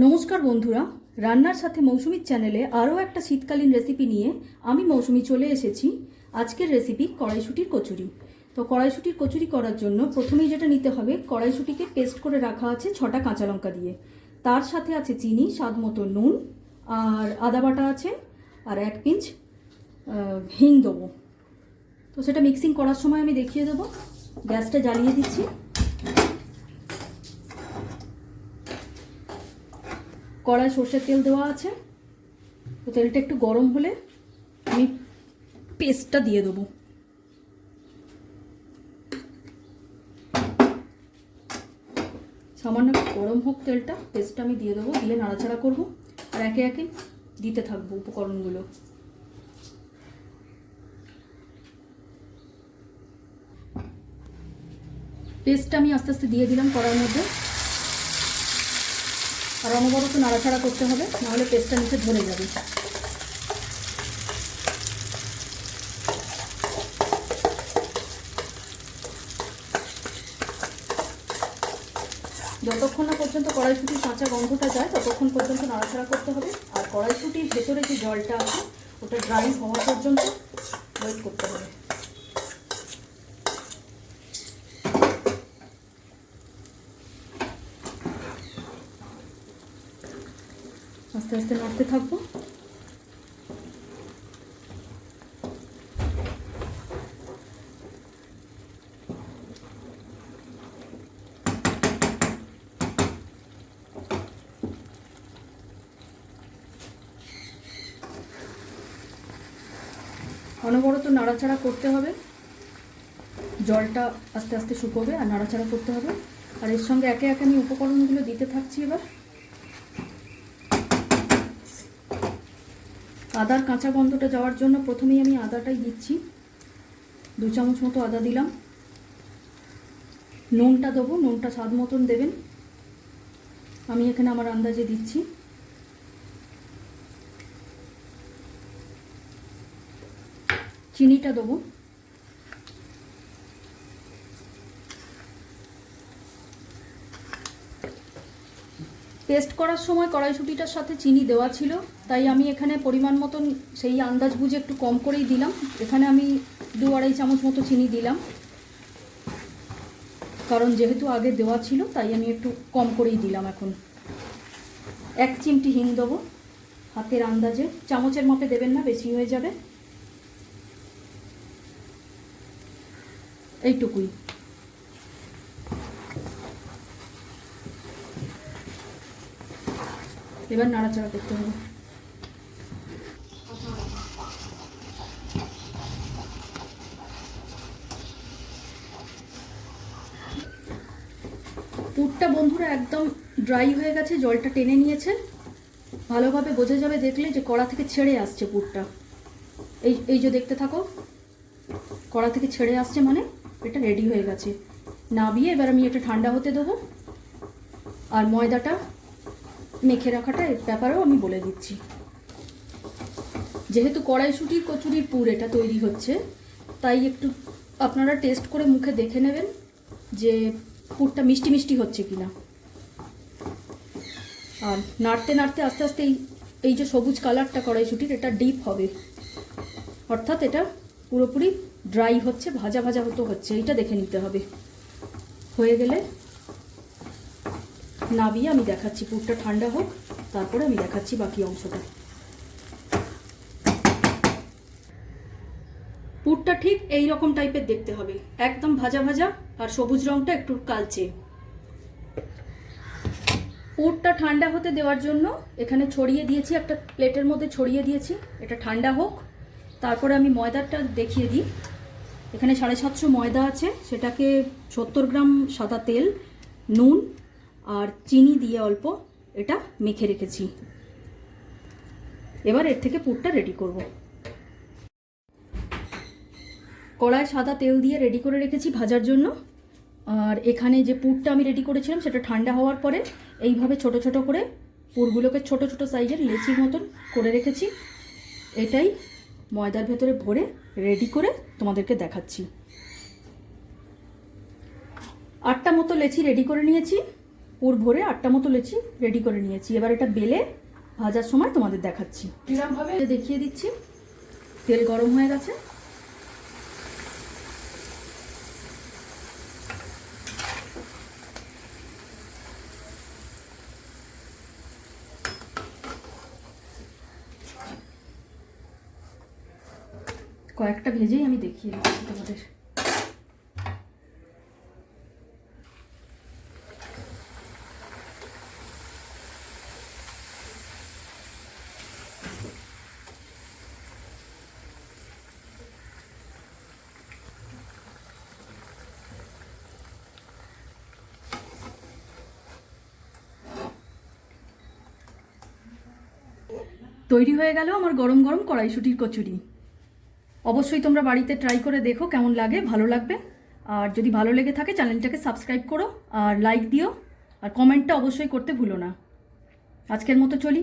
নমস্কার বন্ধুরা, রান্নার সাথে মৌসুমীর চ্যানেলে আরও একটা শীতকালীন রেসিপি নিয়ে আমি মৌসুমী চলে এসেছি। আজকের রেসিপি কড়াইশুঁটির কচুরি। তো কড়াইশুঁটির কচুরি করার জন্য প্রথমেই যেটা নিতে হবে, কড়াইশুঁটিকে পেস্ট করে রাখা আছে 6টা কাঁচা লঙ্কা দিয়ে, তার সাথে আছে চিনি, স্বাদ মতো নুন, আর আদা বাটা আছে, আর 1 পিঞ্চ হিং দেবো। তো সেটা মিক্সিং করার সময় আমি দেখিয়ে দেবো। গ্যাসটা জ্বালিয়ে দিচ্ছি। কড়াই সর্ষের তেল দেওয়া আছে। তো তেলটা একটু গরম হলে আমি পেস্টটা দিয়ে দেবো। সামান্য গরম হোক তেলটা, পেস্টটা আমি দিয়ে দেবো, দিয়ে নাড়াচাড়া করব আর একে একে দিতে থাকবো উপকরণগুলো। পেস্টটা আমি আস্তে আস্তে দিয়ে দিলাম কড়াইয়ের মধ্যে, আর অনবরত নাড়াচাড়া করতে হবে, নাহলে পেস্টটা নিচে ধরে যাবে। যতক্ষণ না পর্যন্ত কড়াইশুঁটির কাঁচা গন্ধটা যায় ততক্ষণ পর্যন্ত নাড়াচাড়া করতে হবে। আর কড়াইশুঁটির ভেতরে যে জলটা আছে ওটা ড্রাই হওয়া পর্যন্ত ওয়েট করতে হবে। আস্তে আস্তে নাড়তে থাকবো। অনবরত নাড়াচাড়া করতে হবে, জলটা আস্তে আস্তে শুকোবে আর নাড়াচাড়া করতে হবে। আর এর সঙ্গে একে একে আমি উপকরণগুলো দিতে থাকছি। এবার আদার কাঁচা গন্ধটা যাওয়ার জন্য প্রথমেই আমি আদাটাই দিচ্ছি। 2 চামচ মতো আদা দিলাম। নুনটা দেবো, নুনটা স্বাদ মতন দেবেন, আমি এখানে আমার আন্দাজে দিচ্ছি। চিনিটা দেবো। পেস্ট করার সময় কড়াইশুঁটিটার সাথে চিনি দেওয়া ছিল, তাই আমি এখানে পরিমাণ মতন সেই আন্দাজ বুঝে একটু কম করেই দিলাম। এখানে আমি 2-2.5 চামচ মতো চিনি দিলাম, কারণ যেহেতু আগে দেওয়া ছিল তাই আমি একটু কম করেই দিলাম। এখন 1 চিমটি হিং দেবো, হাতের আন্দাজে, চামচের মাপে দেবেন না, বেশি হয়ে যাবে। এইটুকুই। এবার নাড়াচাড়া করতে হবে। পুরটা বন্ধুরা একদম ড্রাই হয়ে গেছে, জলটা টেনে নিয়েছে। ভালোভাবে বোঝা যাবে দেখলে যে কড়া থেকে ছেড়ে আসছে পুরটা। এই যে দেখতে থাকো, কড়া থেকে ছেড়ে আসছে, মানে এটা রেডি হয়ে গেছে। নামিয়ে এবার আমি এটা ঠান্ডা হতে দেবো। আর ময়দাটা মেখে রাখাটা এর ব্যাপারেও আমি বলে দিচ্ছি। যেহেতু কড়াইশুঁটির কচুরির পুর এটা তৈরি হচ্ছে, তাই একটু আপনারা টেস্ট করে মুখে দেখে নেবেন যে পুরটা মিষ্টি মিষ্টি হচ্ছে কিনা। আর নাড়তে নাড়তে আস্তে আস্তে এই যে সবুজ কালারটা কড়াইশুঁটির, এটা ডিপ হবে, অর্থাৎ এটা পুরোপুরি ড্রাই হচ্ছে, ভাজা ভাজা হচ্ছে, এইটা দেখে নিতে হবে। হয়ে গেলে নামিয়ে আমি দেখাচ্ছি। পুরটা ঠান্ডা হোক, তারপরে আমি দেখাচ্ছি বাকি অংশটা। পুরটা ঠিক এই রকম টাইপের দেখতে হবে, একদম ভাজা ভাজা, আর সবুজ রঙটা একটু কালচে। পুরটা ঠান্ডা হতে দেওয়ার জন্য এখানে ছড়িয়ে দিয়েছি, একটা প্লেটের মধ্যে ছড়িয়ে দিয়েছি। এটা ঠান্ডা হোক, তারপরে আমি ময়দাটা দেখিয়ে দিই। এখানে 750 ময়দা আছে, সেটাকে 70 গ্রাম সাদা তেল, নুন আর চিনি দিয়ে অল্প এটা মেখে রেখেছি। এবার এর থেকে পুরটা রেডি করব। কড়ায় সাদা তেল দিয়ে রেডি করে রেখেছি ভাজার জন্য। আর এখানে যে পুরটা আমি রেডি করেছিলাম সেটা ঠান্ডা হওয়ার পরে এইভাবে ছোট ছোট করে পুরগুলোকে ছোট ছোট সাইজের লেচির মতন করে রেখেছি। এটাই ময়দার ভেতরে ভরে রেডি করে তোমাদেরকে দেখাচ্ছি। 8টা মতো লেচি রেডি করে নিয়েছি। পুর ভরে 8টা মতো লেচি রেডি করে নিয়েছি। এবার এটা বেলে ভাজার সময় তোমাদের দেখাচ্ছি। এরকমভাবে দেখিয়ে দিচ্ছি। তেল গরম হয়ে গেছে। কয়েকটা ভেজেই আমি দেখিয়ে দিচ্ছি তোমাদের। তৈরি হয়ে গেল আমার গরম গরম কড়াইশুঁটির কচুরি। অবশ্যই তোমরা বাড়িতে ট্রাই করে দেখো কেমন লাগে, ভালো লাগবে। আর যদি ভালো লেগে থাকে চ্যানেলটাকে সাবস্ক্রাইব করো আর লাইক দিও, আর কমেন্টটা অবশ্যই করতে ভুলো না। আজকের মতো চলি।